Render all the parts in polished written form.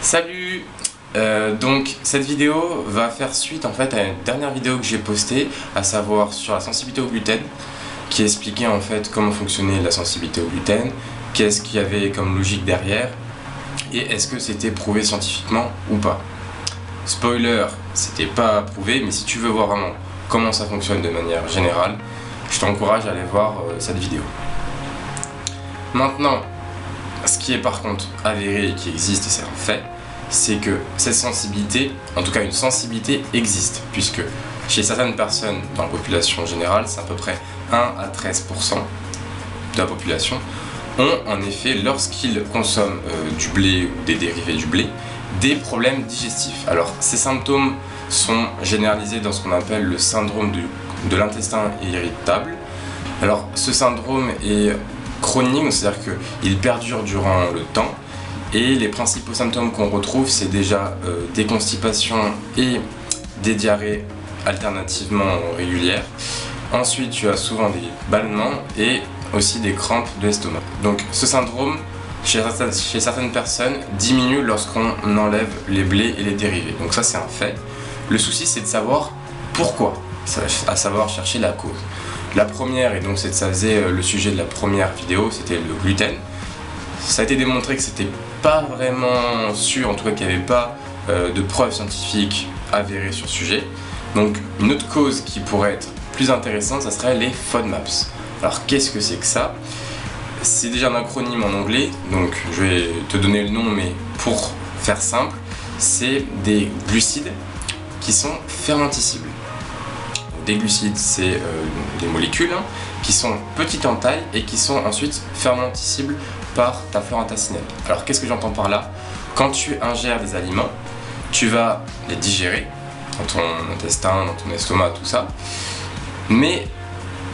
Salut. Donc cette vidéo va faire suite en fait à une dernière vidéo que j'ai postée, à savoir sur la sensibilité au gluten, qui expliquait en fait comment fonctionnait la sensibilité au gluten, qu'est-ce qu'il y avait comme logique derrière, et est-ce que c'était prouvé scientifiquement ou pas. Spoiler, c'était pas prouvé, mais si tu veux voir vraiment comment ça fonctionne de manière générale, je t'encourage à aller voir cette vidéo. Maintenant, ce qui est par contre avéré et qui existe, et c'est un fait, c'est que cette sensibilité, en tout cas une sensibilité existe, puisque chez certaines personnes dans la population générale, c'est à peu près 1 à 13% de la population, ont en effet, lorsqu'ils consomment du blé ou des dérivés du blé, des problèmes digestifs. Alors ces symptômes sont généralisés dans ce qu'on appelle le syndrome de l'intestin irritable. Alors ce syndrome est chronique, c'est-à-dire qu'il perdure durant le temps, et les principaux symptômes qu'on retrouve, c'est déjà des constipations et des diarrhées alternativement régulières. Ensuite, tu as souvent des ballonnements et aussi des crampes de l'estomac. Donc ce syndrome, chez certaines personnes, diminue lorsqu'on enlève les blés et les dérivés. Donc ça, c'est un fait. Le souci, c'est de savoir pourquoi, à savoir chercher la cause. La première, et donc ça faisait le sujet de la première vidéo, c'était le gluten. Ça a été démontré que c'était pas vraiment sûr, en tout cas qu'il n'y avait pas de preuves scientifiques avérées sur le sujet. Donc une autre cause qui pourrait être plus intéressante, ça serait les FODMAPs. Alors qu'est-ce que c'est que ça? C'est déjà un acronyme en anglais, donc je vais te donner le nom, mais pour faire simple, c'est des glucides qui sont fermentescibles. Des glucides, c'est des molécules qui sont petites en taille et qui sont ensuite fermentescibles par ta flore intestinale. Alors qu'est-ce que j'entends par là? Quand tu ingères des aliments, tu vas les digérer dans ton intestin, dans ton estomac, tout ça, mais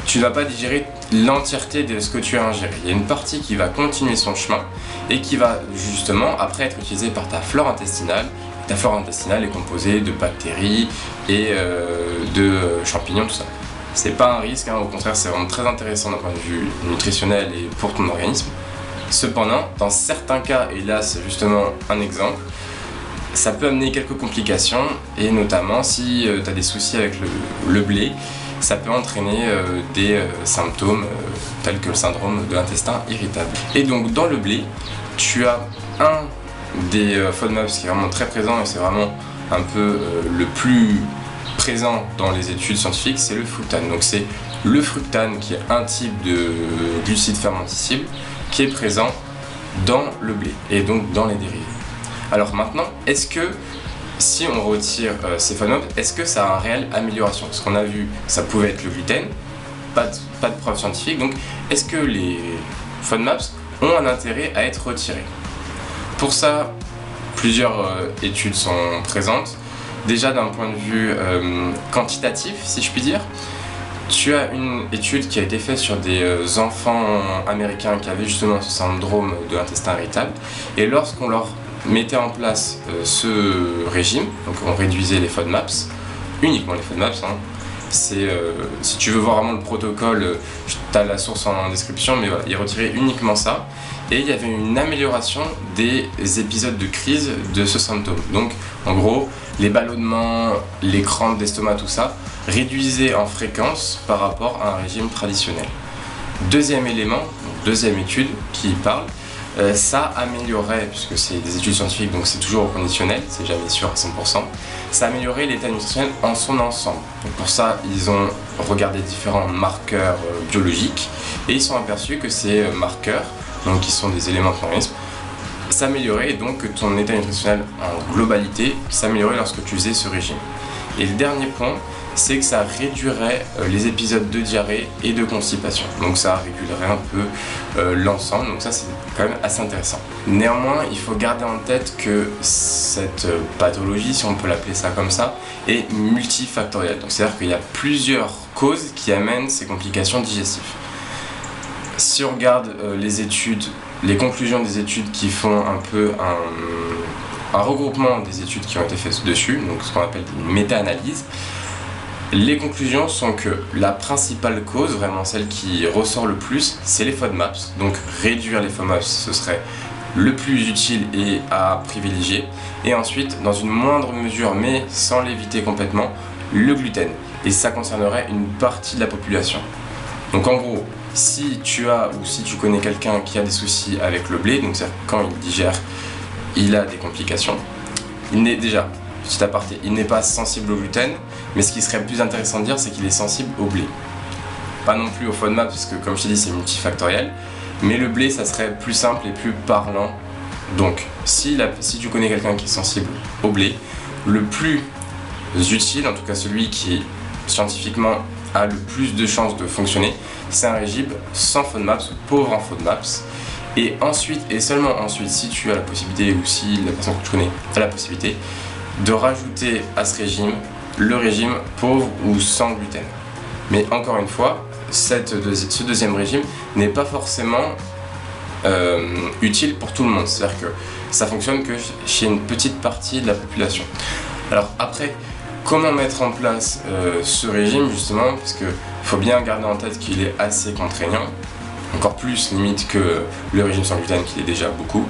tu ne vas pas digérer l'entièreté de ce que tu as ingéré. Il y a une partie qui va continuer son chemin et qui va justement après être utilisée par ta flore intestinale. Ta flore intestinale est composée de bactéries et de champignons, tout ça. C'est pas un risque, au contraire c'est vraiment très intéressant d'un point de vue nutritionnel et pour ton organisme. Cependant, dans certains cas, et là c'est justement un exemple, ça peut amener quelques complications, et notamment si tu as des soucis avec le blé, ça peut entraîner des symptômes tels que le syndrome de l'intestin irritable. Et donc dans le blé, tu as un des FODMAPs qui est vraiment très présent, et c'est vraiment un peu le plus présent dans les études scientifiques, c'est le fructane. Donc c'est le fructane qui est un type de glucide fermentescible qui est présent dans le blé et donc dans les dérivés. Alors maintenant, est-ce que si on retire ces FODMAPs, est-ce que ça a une réelle amélioration? Parce qu'on a vu que ça pouvait être le gluten, pas de preuves scientifiques, donc est-ce que les FODMAPs ont un intérêt à être retirés? Pour ça, plusieurs études sont présentes. Déjà d'un point de vue quantitatif, si je puis dire, tu as une étude qui a été faite sur des enfants américains qui avaient justement ce syndrome de l'intestin irritable, et lorsqu'on leur mettait en place ce régime, donc on réduisait les FODMAPs, uniquement les FODMAPs, c'est, si tu veux voir vraiment le protocole, tu as la source en description, mais voilà, ils retiraient uniquement ça, et il y avait une amélioration des épisodes de crise de ce symptôme. Donc en gros, les ballonnements, les crampes d'estomac, tout ça, réduisaient en fréquence par rapport à un régime traditionnel. Deuxième élément, deuxième étude qui parle, ça améliorait, puisque c'est des études scientifiques donc c'est toujours au conditionnel, c'est jamais sûr à 100%, ça améliorait l'état nutritionnel en son ensemble. Donc pour ça, ils ont regardé différents marqueurs biologiques et ils sont aperçus que ces marqueurs, donc qui sont des éléments de ton organisme, s'amélioraient, et donc que ton état nutritionnel en globalité s'améliorait lorsque tu faisais ce régime. Et le dernier point, c'est que ça réduirait les épisodes de diarrhée et de constipation. Donc ça régulerait un peu l'ensemble, donc ça c'est quand même assez intéressant. Néanmoins, il faut garder en tête que cette pathologie, si on peut l'appeler ça comme ça, est multifactorielle. Donc c'est-à-dire qu'il y a plusieurs causes qui amènent ces complications digestives. Si on regarde les études, les conclusions des études qui font un peu un regroupement des études qui ont été faites dessus, donc ce qu'on appelle une méta-analyse, les conclusions sont que la principale cause, vraiment celle qui ressort le plus, c'est les FODMAPs. Donc réduire les FODMAPs, ce serait le plus utile et à privilégier. Et ensuite, dans une moindre mesure, mais sans l'éviter complètement, le gluten. Et ça concernerait une partie de la population. Donc en gros, si tu as ou si tu connais quelqu'un qui a des soucis avec le blé, donc c'est-à-dire quand il digère, il a des complications. Il n'est déjà, petit aparté, il n'est pas sensible au gluten, mais ce qui serait plus intéressant de dire, c'est qu'il est sensible au blé. Pas non plus au FODMAP, parce que comme je t'ai dit, c'est multifactoriel, mais le blé, ça serait plus simple et plus parlant. Donc, si tu connais quelqu'un qui est sensible au blé, le plus utile, en tout cas celui qui scientifiquement a le plus de chances de fonctionner, c'est un régime sans FODMAPs ou pauvre en FODMAPs. Et ensuite, et seulement ensuite, si tu as la possibilité ou si la personne que tu connais a la possibilité, de rajouter à ce régime le régime pauvre ou sans gluten. Mais encore une fois, ce deuxième régime n'est pas forcément utile pour tout le monde. C'est-à-dire que ça fonctionne que chez une petite partie de la population. Alors après, comment mettre en place ce régime justement, parce qu'il faut bien garder en tête qu'il est assez contraignant, encore plus limite que le régime sans gluten qui est déjà beaucoup.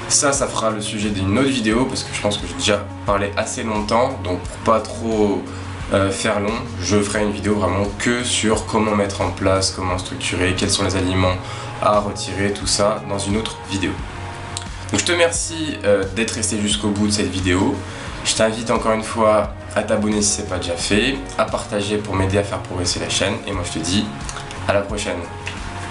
Ça fera le sujet d'une autre vidéo parce que je pense que j'ai déjà parlé assez longtemps, donc pour pas trop faire long, je ferai une vidéo vraiment que sur comment mettre en place, comment structurer, quels sont les aliments à retirer, tout ça dans une autre vidéo. Donc je te remercie d'être resté jusqu'au bout de cette vidéo. Je t'invite encore une fois à t'abonner si ce n'est pas déjà fait, à partager pour m'aider à faire progresser la chaîne et moi je te dis à la prochaine.